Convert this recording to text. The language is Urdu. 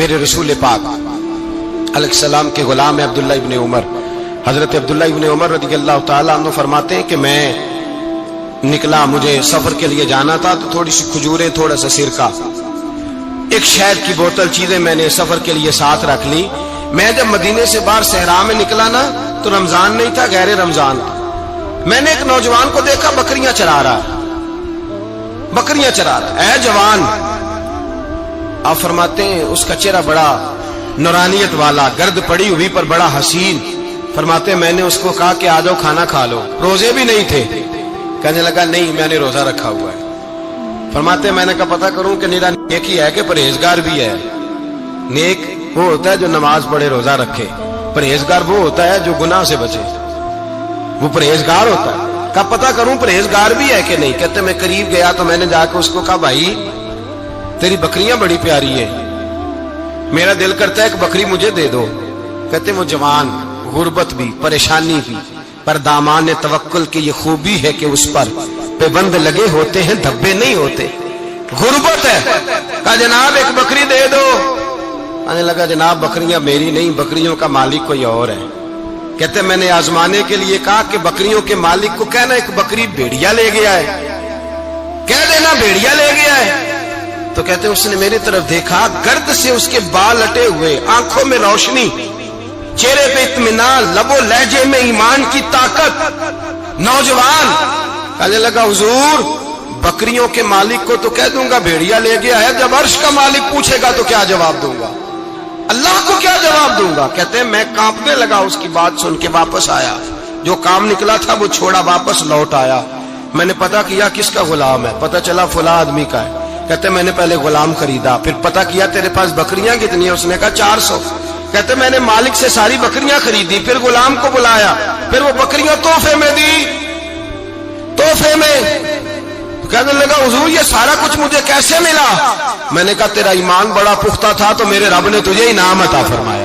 میرے رسول پاک علیہ السلام کے غلام ہے عبداللہ ابن عمر. حضرت عبداللہ ابن عمر رضی اللہ تعالیٰ عنہ فرماتے ہیں کہ میں نکلا, مجھے سفر کے لیے جانا تھا, تو تھوڑی سی کھجوریں, تھوڑا سا سرکہ, ایک شہد کی بوتل, چیزیں میں نے سفر کے لیے ساتھ رکھ لی. میں جب مدینے سے باہر صحرا میں نکلا نا, تو رمضان نہیں تھا, غیر رمضان تھا. میں نے ایک نوجوان کو دیکھا بکریاں چرا رہا ہے, بکریاں چرا رہا ہے. اے جوان, آپ فرماتے ہیں اس کا چہرہ بڑا نورانیت والا, گرد پڑی ہوئی پر بڑا حسین. فرماتے ہیں میں نے اس کو کہا کہ آ جاؤ کھانا کھا لو. روزے بھی نہیں تھے. کہنے لگا نہیں میں نے روزہ رکھا ہوا ہے. فرماتے ہیں میں نے کہا پتہ کروں کہ نیرا نیک ہی ہے کہ پرہیزگار بھی ہے. نیک وہ ہوتا ہے جو نماز پڑھے روزہ رکھے, پرہیزگار وہ ہوتا ہے جو گناہ سے بچے, وہ پرہیزگار ہوتا ہے. کہا پتہ کروں پرہیزگار بھی ہے کہ نہیں. کہتے میں قریب گیا تو میں نے جا کے اس کو کہا بھائی تیری بکریاں بڑی پیاری ہیں, میرا دل کرتا ہے ایک بکری مجھے دے دو. کہتے وہ جوان, غربت بھی, پریشانی بھی, پر دامان توکل کی یہ خوبی ہے کہ اس پر پابند لگے ہوتے ہیں, دھبے نہیں ہوتے. غربت ہے. کہا جناب ایک بکری دے دو. آنے لگا جناب بکریاں میری نہیں, بکریوں کا مالک کوئی اور ہے. کہتے میں نے آزمانے کے لیے کہا کہ بکریوں کے مالک کو کہنا ایک بکری بھیڑیا لے گیا ہے, کہہ دینا بھیڑیا لے گیا ہے. تو کہتے اس نے میری طرف دیکھا, گرد سے اس کے بال لٹے ہوئے, آنکھوں میں روشنی, چہرے پہ اطمینان, لب و لہجے میں ایمان کی طاقت. نوجوان کہنے لگا حضور بکریوں کے مالک کو تو کہہ دوں گا بھیڑیا لے گیا ہے, جب عرش کا مالک پوچھے گا تو کیا جواب دوں گا, اللہ کو کیا جواب دوں گا. کہتے ہیں میں کانپنے لگا اس کی بات سن کے, واپس آیا, جو کام نکلا تھا وہ چھوڑا, واپس لوٹ آیا. میں نے پتہ کیا کس کا غلام ہے, پتہ چلا فلاں آدمی کا ہے. کہتے میں نے پہلے غلام خریدا, پھر پتہ کیا تیرے پاس بکریاں کتنی ہیں, اس نے کہا 400. کہتے میں نے مالک سے ساری بکریاں خریدی, پھر غلام کو بلایا, پھر وہ بکریاں تحفے میں دی, تحفے میں. کہنے لگا حضور یہ سارا کچھ مجھے کیسے ملا. میں نے کہا تیرا ایمان بڑا پختہ تھا تو میرے رب نے تجھے انعام عطا فرمایا.